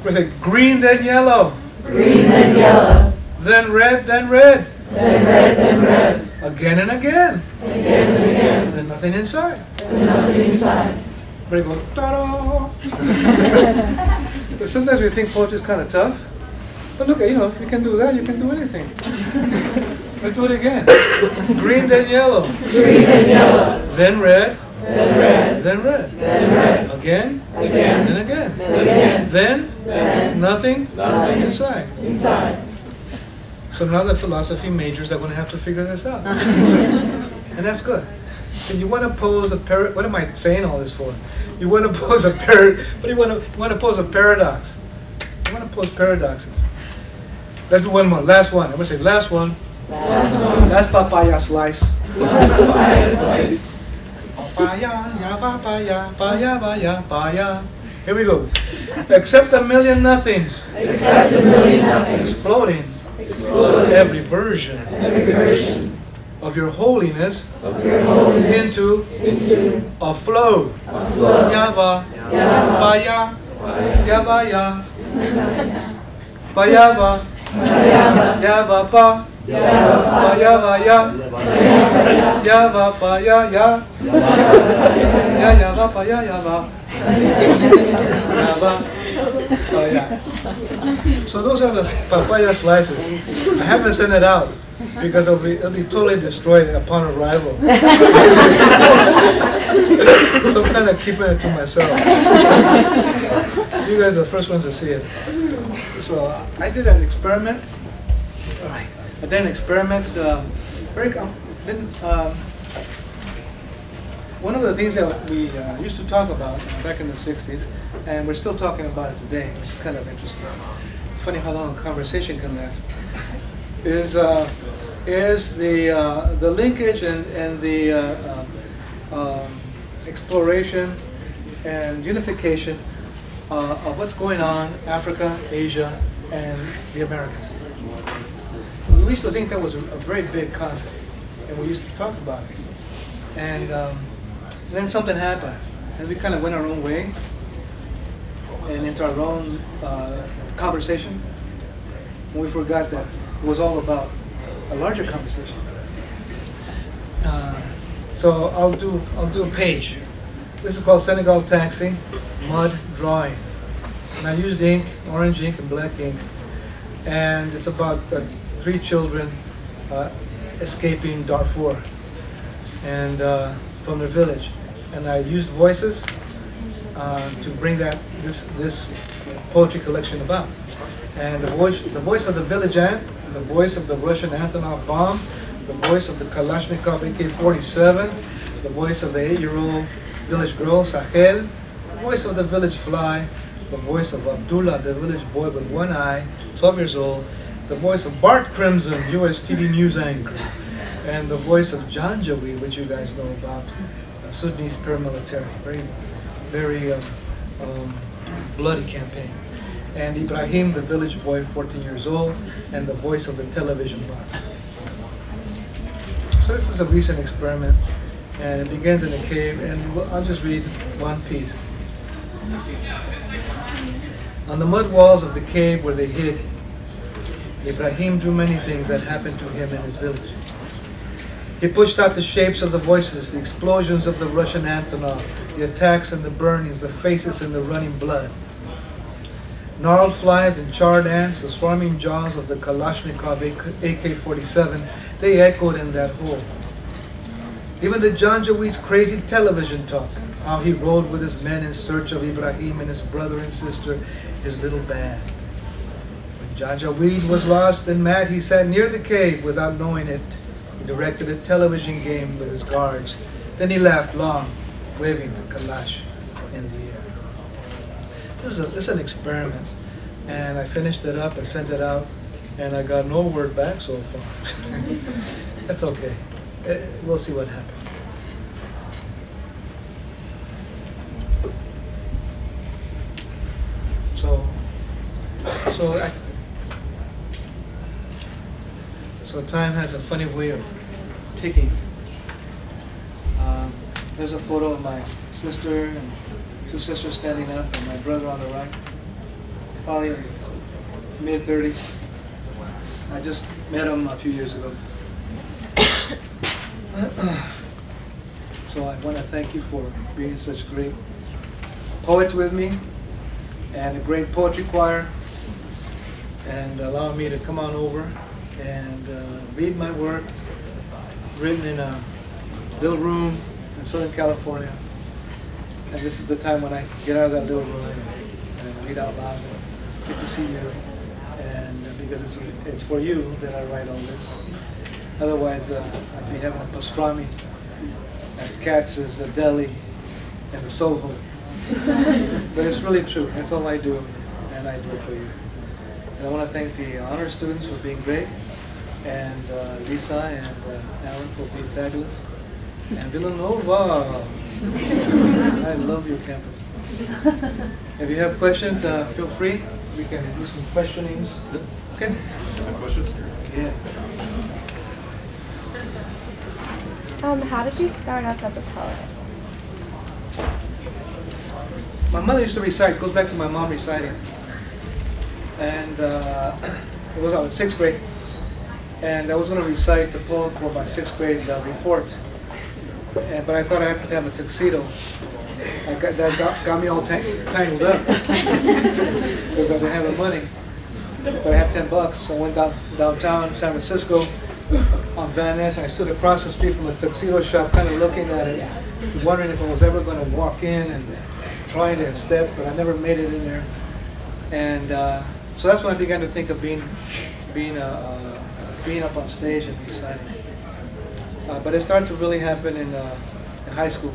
We're saying green, then yellow. Green, then yellow. Then red, then red. Then red, then red. Again and again. Again and again. Then nothing inside. Then nothing inside. Everybody goes, ta-da! But sometimes we think poetry is kind of tough. But look, you know, if you can do that, you can do anything. Let's do it again. Green, then yellow. Green, then yellow. Then red. Then red. Then red. Then red. Again. Again. And again. Then again. Then nothing Nothing. inside. Inside. So now the philosophy majors are going to have to figure this out. And that's good. And you want to pose a what am I saying all this for? You want to pose a what do you want to pose a paradox. You want to pose paradoxes. Let's do one more. Last one. I'm going to say last one. Last one. That's papaya slice. That's papaya slice. Papaya, ya papaya, paya, paya, paya. Here we go. Accept a million nothings. Accept a million nothings. Exploding. Exploding. Every version. Every version. of your holiness, into a flow. Yava, Baya, Yavaya, Bayava, Yavapa, Bayavaya, Yavapaya, Yavapaya, Yava. So those are the papaya slices. I haven't sent it out because it'll be totally destroyed upon arrival. So I'm kind of keeping it to myself. You guys are the first ones to see it. So I did an experiment. All right. I did an experiment. One of the things that we used to talk about back in the 60s, and we're still talking about it today, which is kind of interesting. It's funny how long a conversation can last. Is the linkage and the exploration and unification of what's going on in Africa, Asia, and the Americas. We used to think that was a very big concept, and we used to talk about it. And then something happened, and we kind of went our own way and into our own conversation. And we forgot that it was all about a larger conversation. So I'll do a page. This is called Senegal Taxi, Mud Drawings. And I used ink, orange ink and black ink. And it's about 3 children escaping Darfur and from their village. And I used voices to bring this poetry collection about. And the voice of the village ant, the voice of the Russian Antonov bomb, the voice of the Kalashnikov AK-47, the voice of the 8-year-old village girl Sahel, the voice of the village fly, the voice of Abdullah, the village boy with one eye, 12 years old, the voice of Bart Crimson, USTV news anchor, and the voice of Janjaweed, which you guys know about, Sudanese paramilitary, very bloody campaign. And Ibrahim, the village boy, 14 years old, and the voice of the television box. So this is a recent experiment, and it begins in a cave, and I'll just read one piece. On the mud walls of the cave where they hid, Ibrahim drew many things that happened to him in his village. He pushed out the shapes of the voices, the explosions of the Russian Antonov, the attacks and the burnings, the faces and the running blood. Gnarled flies and charred ants, the swarming jaws of the Kalashnikov AK-47, they echoed in that hole. Even the Janjaweed's crazy television talk, how he rode with his men in search of Ibrahim and his brother and sister, his little band. When Janjaweed was lost and mad, he sat near the cave without knowing it. He directed a television game with his guards. Then he laughed long, waving the Kalash in the air. This is an experiment, and I finished it up and sent it out, and I got no word back so far. That's okay. We'll see what happens. So time has a funny way of ticking. There's a photo of my sister and 2 sisters standing up, and my brother on the right, probably in the mid-30s. I just met him a few years ago. So I want to thank you for being such great poets with me, and a great poetry choir, and allowing me to come on over and read my work, written in a little room in Southern California. And this is the time when I get out of that little room and read out loud. Good to see you, and because it's for you that I write all this. Otherwise, I'd be having a pastrami at Katz's Deli in the Soho. But it's really true. That's all I do, and I do it for you. And I want to thank the honor students for being great, and Lisa and Alan for being fabulous, and Villanova. I love your campus. If you have questions, feel free. We can do some questionings. Okay? Some questions? Yeah. How did you start off as a poet? My mother used to recite. It goes back to my mom reciting. And it was in 6th grade. And I was going to recite the poem for my 6th grade report. But I thought I had to have a tuxedo. That got me all tangled up because I didn't have the money. But I had $10, so I went downtown San Francisco on Van Ness, and I stood across the street from a tuxedo shop, kind of looking at it, wondering if I was ever going to walk in and trying to step, but I never made it in there. And so that's when I began to think of being up on stage and reciting. But it started to really happen in high school.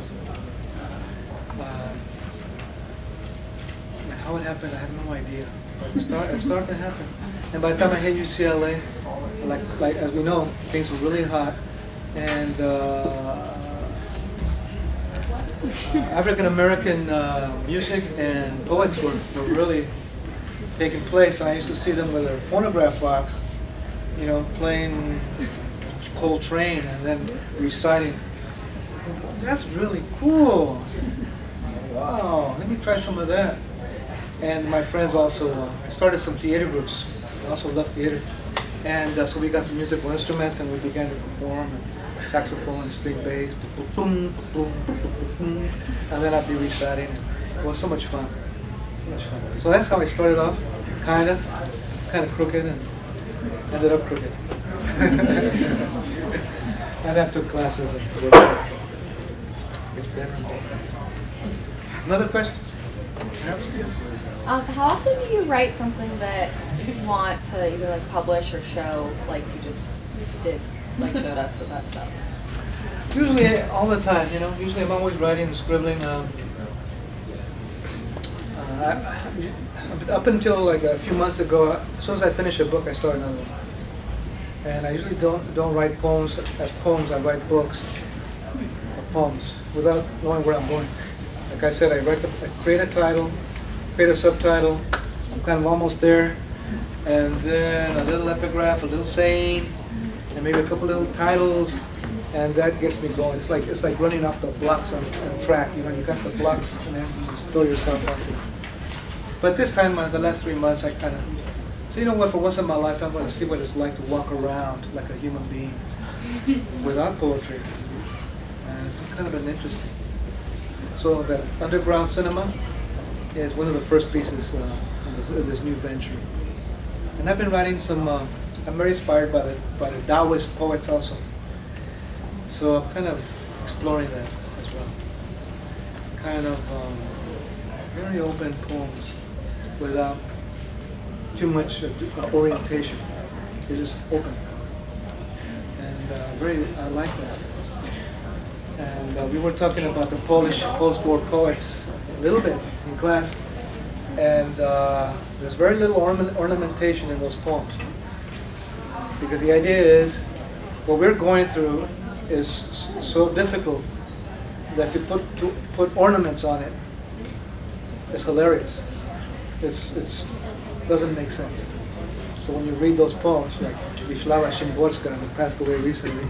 How it happened, I have no idea. But it started to happen. And by the time I hit UCLA, like as we know, things were really hot. And African American music and poets were really taking place. And I used to see them with their phonograph box, you know, playing Coltrane and then reciting. That's really cool. Wow, let me try some of that. And my friends also, I started some theater groups. I also love theater. And so we got some musical instruments and we began to perform. And saxophone, string bass, boom, boom, boom, boom. And then I'd be reciting. And it was so much fun. So much fun. So that's how I started off, kind of crooked and ended up crooked. And then took classes and it's better and better. Another question? Perhaps, yes. How often do you write something that you want to either like publish or show, like you just did, like showed us with that stuff? Usually all the time, you know. Usually I'm always writing and scribbling. Up until like a few months ago, as soon as I finish a book, I start another one. And I usually don't write poems as poems. I write books of poems without knowing where I'm going. Like I said, I create a title, create a subtitle. I'm kind of almost there, and then a little epigraph, a little saying, and maybe a couple little titles, and that gets me going. It's like running off the blocks on track. You know, you got the blocks, and then you just throw yourself out there. But this time, the last 3 months, I kind of so you know what? For once in my life, I'm going to see what it's like to walk around like a human being without poetry, and it's kind of been interesting. So the underground cinema is one of the first pieces of this new venture. And I've been writing some, I'm very inspired by the Taoist poets also. So I'm kind of exploring that as well. Kind of very open poems without too much orientation. They're just open. And I like that. And we were talking about the Polish post-war poets a little bit in class, and there's very little ornamentation in those poems, because the idea is what we're going through is so difficult that to put ornaments on it is hilarious. It doesn't make sense. So when you read those poems, like Wisława Szymborska, who passed away recently,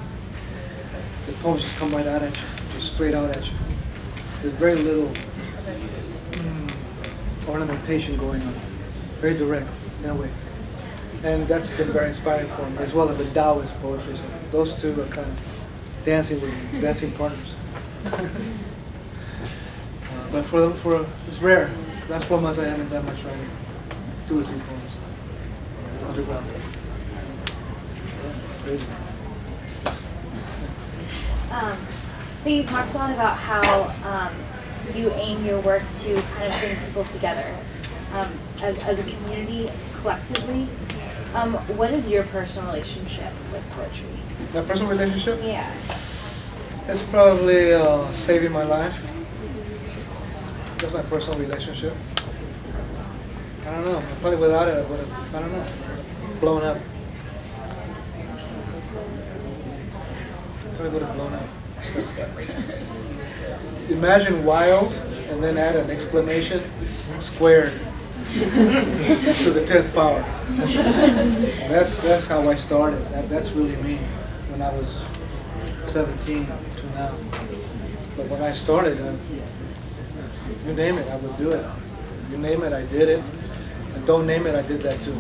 the poems just come right out at you, just straight out at you. There's very little ornamentation going on. Very direct, in a way. And that's been very inspiring for me, as well as the Taoist poetry. So those two are kind of dancing with me, dancing partners. But for it's rare. Last 4 months I haven't done much writing. 2 or 3 poems. Underground. Crazy. So you talked a lot about how you aim your work to kind of bring people together as a community, collectively. What is your personal relationship with poetry? My personal relationship? Yeah. It's probably saving my life. That's my personal relationship. I don't know. Probably without it, I would have, I don't know, blown up. Probably would have blown up. Imagine wild and then add an exclamation, squared to the 10th power. That's how I started. That's really me when I was 17 to now. But when I started, you name it, I would do it. You name it, I did it. And don't name it, I did that too.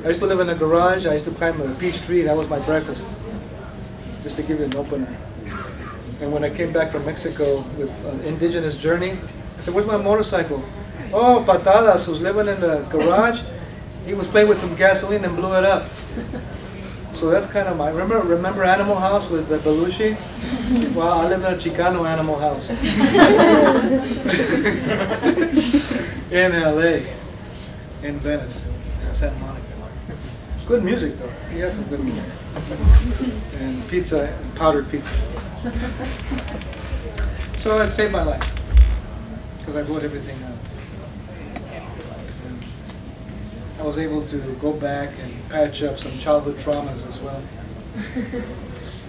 I used to live in a garage. I used to climb a peach tree. That was my breakfast, just to give you an opener. And when I came back from Mexico with an indigenous journey, I said, "Where's my motorcycle?" "Oh, Patadas, who's living in the garage, he was playing with some gasoline and blew it up." So that's kind of my, remember Animal House with Belushi? Well, I live in a Chicano Animal House. In LA, in Venice, Santa Monica. Good music though, he had some good music. And pizza, powdered pizza. So it saved my life, because I wrote everything out. I was able to go back and patch up some childhood traumas as well.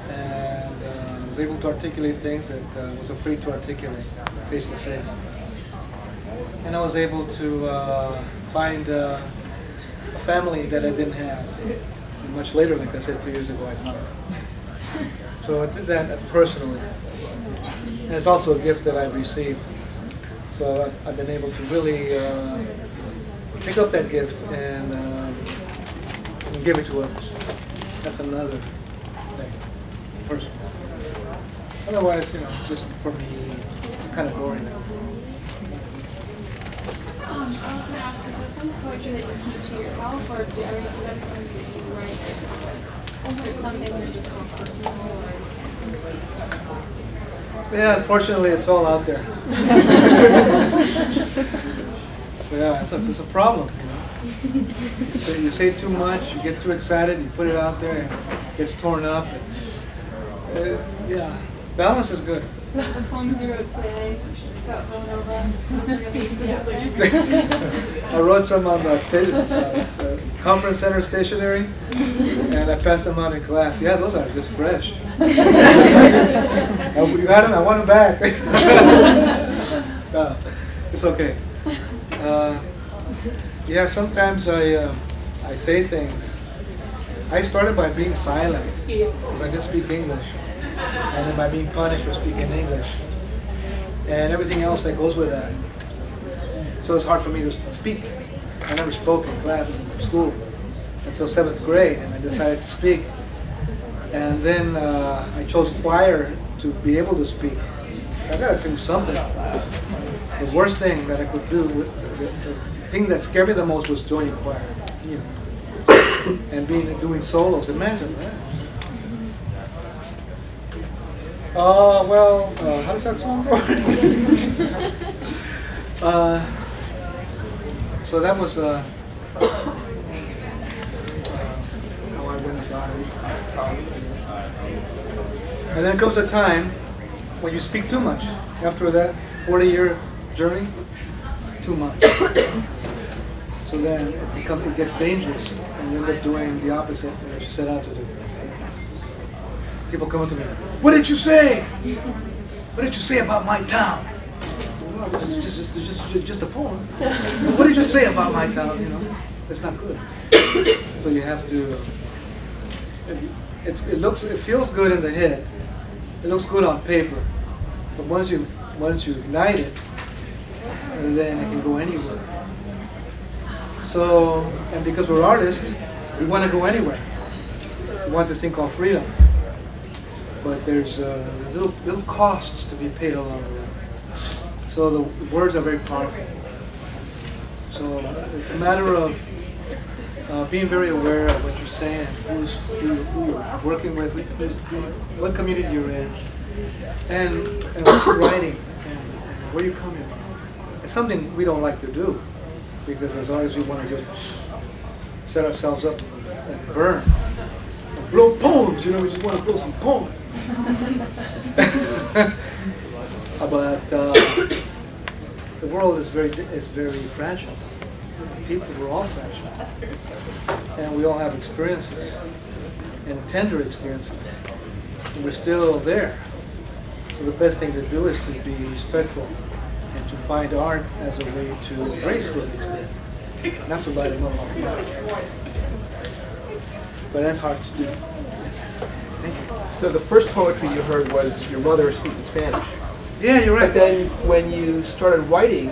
And I was able to articulate things that I was afraid to articulate face to face. And I was able to find a family that I didn't have. And much later, like I said, 2 years ago, I found it. So I did that personally. And it's also a gift that I've received. So I've been able to really pick up that gift and give it to others. That's another thing, personal. Otherwise, you know, just for me, kind of boring. I was going to ask, is there some poetry that you keep to yourself, or do you ever write something that are just more personal? Yeah, unfortunately, it's all out there. Yeah, it's a problem. You know? So you say too much, you get too excited, you put it out there, and it gets torn up. And, yeah, balance is good. The poems you wrote today about Villanova, was it really put out there? I wrote some on the conference center stationery, and I passed them out in class. Yeah, those are just fresh. You got them? I want them back. No, it's okay. Yeah, sometimes I say things. I started by being silent because I didn't speak English, and then by being punished for speaking English, and everything else that goes with that. So it's hard for me to speak. I never spoke in class in school until 7th grade, and I decided to speak. And then I chose choir to be able to speak. So I got to do something. The worst thing that I could do, the thing that scared me the most was joining choir, you know, and doing solos. Imagine that. Well, how does that song go? So that was how I went about it. And then comes a time when you speak too much. After that 40-year journey, too much. So then it gets dangerous, and you end up doing the opposite of what you set out to do. People come up to me, "What did you say? What did you say about my town?" Well, just a poem. "What did you say about my town?" You know, that's not good. So you have to. It feels good in the head. It looks good on paper, but once you ignite it, then it can go anywhere. So, and because we're artists, we want to go anywhere. We want this thing called freedom. But there's little costs to be paid along the way. So the words are very powerful. So it's a matter of being very aware of what you're saying, who you're working with, what community you're in, and what you're writing, and where you're coming from. It's something we don't like to do, because as long as we want to just set ourselves up and burn, and blow poems, you know, we just want to blow some poems. But the world is very fragile. We're all fragile, and we all have experiences, and tender experiences, and we're still there. So the best thing to do is to be respectful and to find art as a way to embrace those experiences, not to light them up on fire. But that's hard to do. Thank you. So the first poetry you heard was your mother speaking Spanish. Yeah, you're right. But then when you started writing,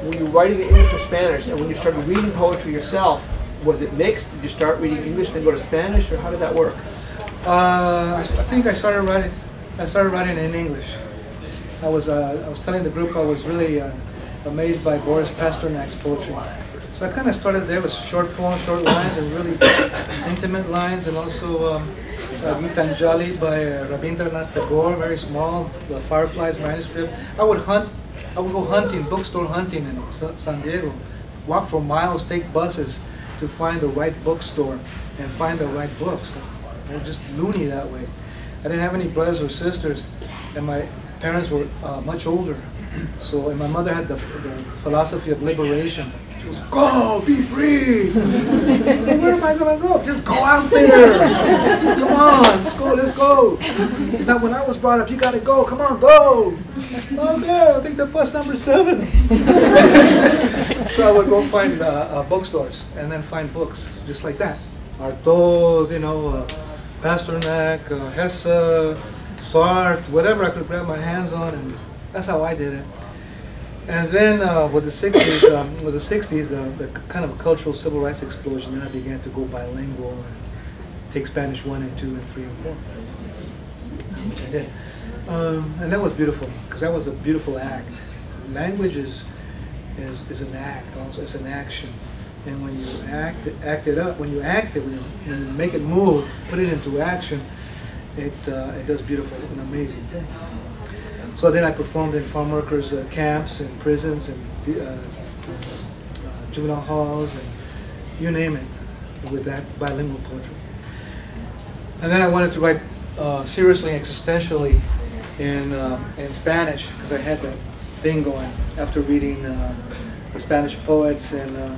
were you writing in English or Spanish? And when you started reading poetry yourself, was it mixed? Did you start reading English then go to Spanish, or how did that work? I think I started writing in English. I was telling the group I was really amazed by Boris Pasternak's poetry. So I kind of started there with short poems, short lines, and really intimate lines, and also Gitanjali by Rabindranath Tagore, very small, the Fireflies manuscript. I would go hunting, bookstore hunting in San Diego, walk for miles, take buses to find the right bookstore and find the right books. I was just loony that way. I didn't have any brothers or sisters, and my parents were much older. So, and my mother had the philosophy of liberation. She was, go, be free. Where am I going to go? Just go out there. Come on, let's go. It's not when I was brought up, you got to go. Come on, go. Okay, I'll take the bus number 7. So I would go find bookstores and then find books just like that. Artaud, Pasternak, Hesse, Sartre, whatever I could grab my hands on, and that's how I did it. And then with the 60s, the kind of a cultural civil rights explosion, then I began to go bilingual and take Spanish 1 and 2 and 3 and 4, which I did. And that was beautiful, because that was a beautiful act. Language is an act, also it's an action. And when you act it up, when you make it move, put it into action, it does beautiful and amazing things. So then I performed in farm workers' camps and prisons and juvenile halls and you name it, with that bilingual poetry. And then I wanted to write seriously, existentially in Spanish, because I had that thing going after reading the Spanish poets and the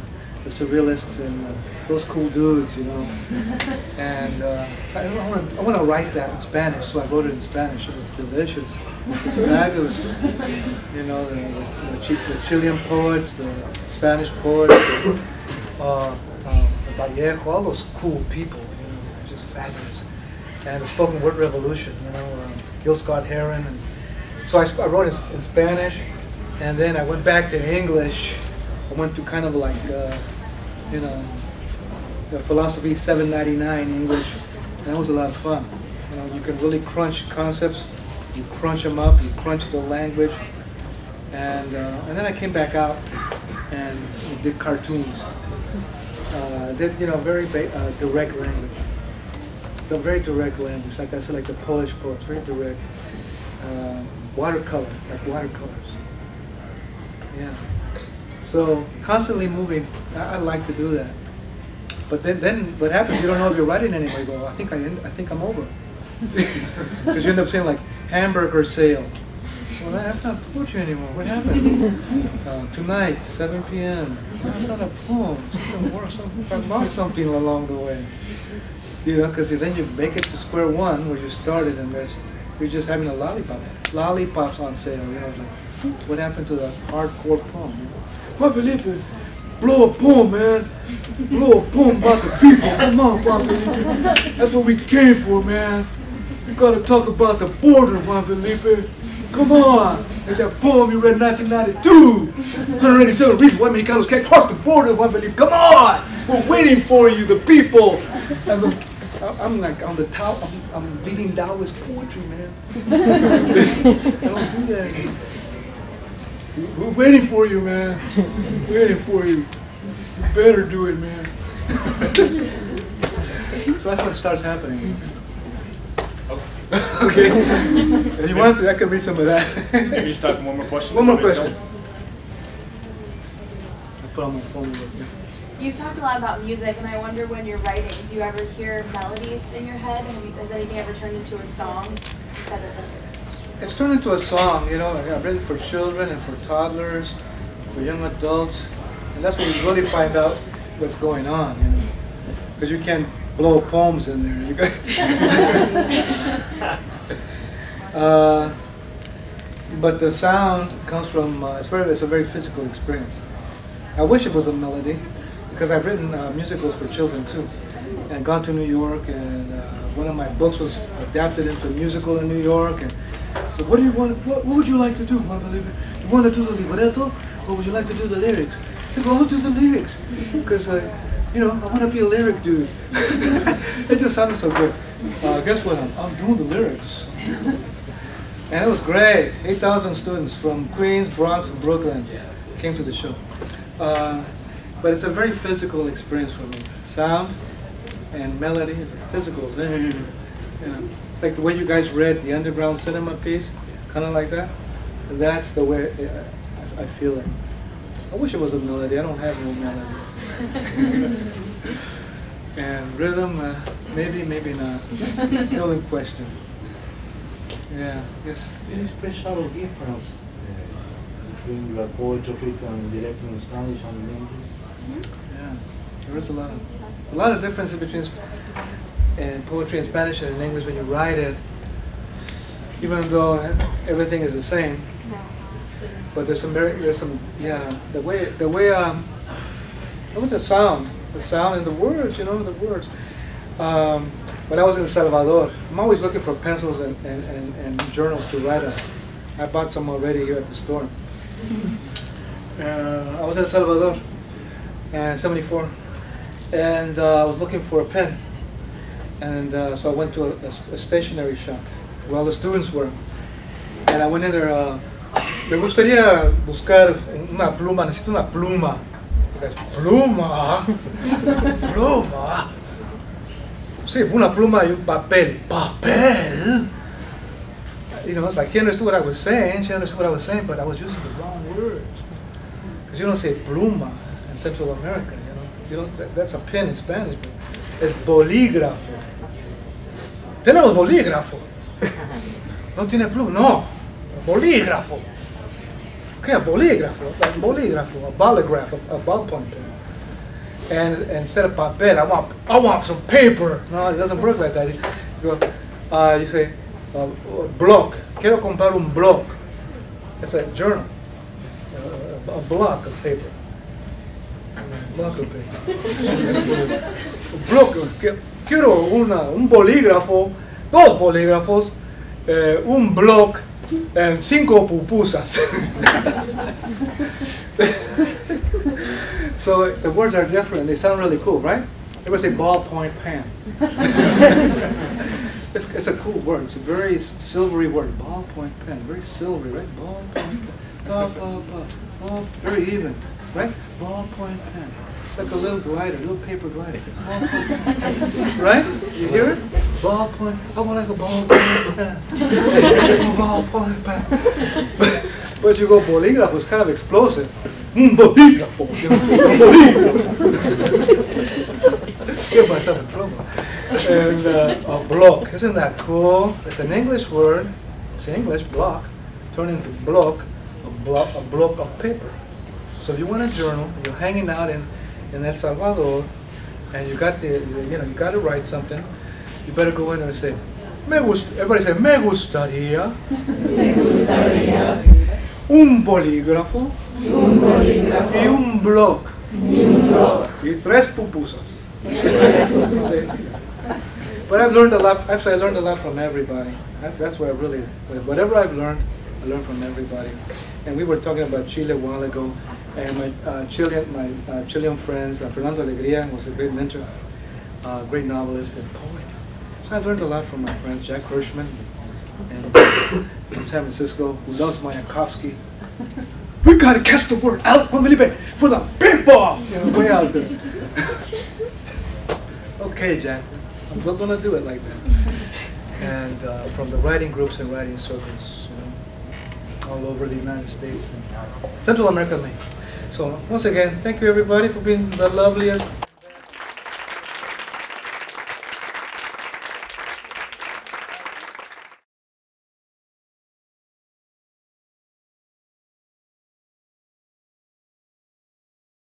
surrealists and those cool dudes, And I want to write that in Spanish, so I wrote it in Spanish. It was delicious. It was fabulous. The Chilean poets, the Spanish poets, Vallejo, all those cool people, just fabulous. And the spoken word revolution, Gil Scott Heron. And so I wrote it in Spanish, and then I went back to English. I went to kind of like, the philosophy 799 English, and that was a lot of fun. You can really crunch concepts, you crunch them up, you crunch the language, and then I came back out and did cartoons. Did very direct language, the very direct language. Like I said, like the Polish poets, very direct. Watercolor, like watercolors. Yeah. So constantly moving, I like to do that. But then what happens? You don't know if you're writing anymore. You go, I think I'm over, because you end up saying like hamburger sale. Well, that's not poetry anymore. What happened? Tonight, 7 p.m. That's not a poem. Something worse. I lost something along the way. Because then you make it to square one where you started, and you're just having a lollipop. Lollipops on sale. It's like, what happened to the hardcore poem? Juan Felipe, blow a poem, man. Blow a poem about the people. Come on, Juan Felipe. That's what we came for, man. You gotta talk about the border, Juan Felipe. Come on. Like that poem you read in 1992. 187 reasons why Mexicanos can't cross the border, Juan Felipe. Come on. We're waiting for you, the people. And I'm like on the top. I'm reading Taoist poetry, man. I don't do that anymore. We're waiting for you, man. Waiting for you. You better do it, man. So that's what starts happening. Okay. If you want to, I can read some of that. Maybe it's time for one more question. One more question. I'll put on my phone with you. You've talked a lot about music, and I wonder when you're writing, do you ever hear melodies in your head? Has anything ever turned into a song instead of It's turned into a song, I've written for children and for toddlers, for young adults, and that's when you really find out what's going on, because you can't blow poems in there. But the sound comes from, it's a very physical experience. I wish it was a melody, because I've written musicals for children too. and gone to New York, and one of my books was adapted into a musical in New York. And so, what do you want? What would you like to do, my believer? You want to do the libretto, or would you like to do the lyrics? I go, I'll do the lyrics, because you know, I want to be a lyric dude. It just sounded so good. Guess what? I'm doing the lyrics. And it was great. 8,000 students from Queens, Bronx, and Brooklyn came to the show. But it's a very physical experience for me. Sound and melody is a physical thing. You know, it's like the way you guys read the Underground Cinema piece, kind of like that. That's the way I feel it. I wish it was a melody. I don't have no melody. And rhythm, maybe, maybe not. It's still in question. Yeah, yes. Any special difference between your poetry written directly in Spanish and in English? Yeah, there is a lot of differences between poetry in Spanish and in English when you write it. Even though everything is the same, but there's some yeah, the way look at the sound and the words, you know, the words. When I was in El Salvador, I'm always looking for pencils and journals to write on. I bought some already here at the store. I was in El Salvador in '74, and I was looking for a pen. And so I went to a stationery shop where all the students were. And I went in there, me gustaría buscar una pluma, necesito una pluma. Pluma, pluma. Sí, una pluma y un papel. Papel? You know, it's like he understood what I was saying, she understood what I was saying, but I was using the wrong words. Because you don't say pluma in Central America, you know. That's a pen in Spanish, but it's bolígrafo. Tenemos bolígrafo. No tiene pluma, no. Bolígrafo. Okay, a bolígrafo, a bolígrafo, a ballpoint pen. And instead of papel, I want some paper. No, it doesn't work like that. You say, block. Quiero comprar un block. It's a journal. A block of paper. Block of paper. Block. Quiero un bolígrafo, dos bolígrafos, un block, and 5 pupusas. So the words are different. They sound really cool, right? Everybody say ballpoint pen. It's a cool word. It's a very silvery word. Ballpoint pen. Very silvery, right? Ballpoint pen. Very even, right? Ballpoint pen. It's like a little glider, a little paper glider. Right? You hear it? Ballpoint. I want like a ballpoint pen. A ballpoint pen. But you go bolígrafo, it's kind of explosive. Un bolígrafo. You know, un bolígrafo. Get myself in trouble. And a block. Isn't that cool? It's an English word. It's English, block. Turn into block, a block of paper. So if you want a journal, you're hanging out in El Salvador, and you got you got to write something. You better go in and say, everybody say, me gustaría. Me gustaría. Un bolígrafo. Un bolígrafo. Y un block. Y un block. Y 3 pupusas. But I've learned a lot. Actually, I learned a lot from everybody. That's where whatever I've learned, I learned from everybody. And we were talking about Chile a while ago, and my Chilean friends, Fernando Alegría was a great mentor, great novelist and poet. So I learned a lot from my friends, Jack Hirschman, and in San Francisco, who loves Mayakovsky. We gotta catch the word out, Juan Felipe, for the people! You know, way out there. Okay, Jack, I'm not gonna do it like that. And from the writing groups and writing circles, you know, all over the United States and Central America. So once again, thank you everybody for being the loveliest.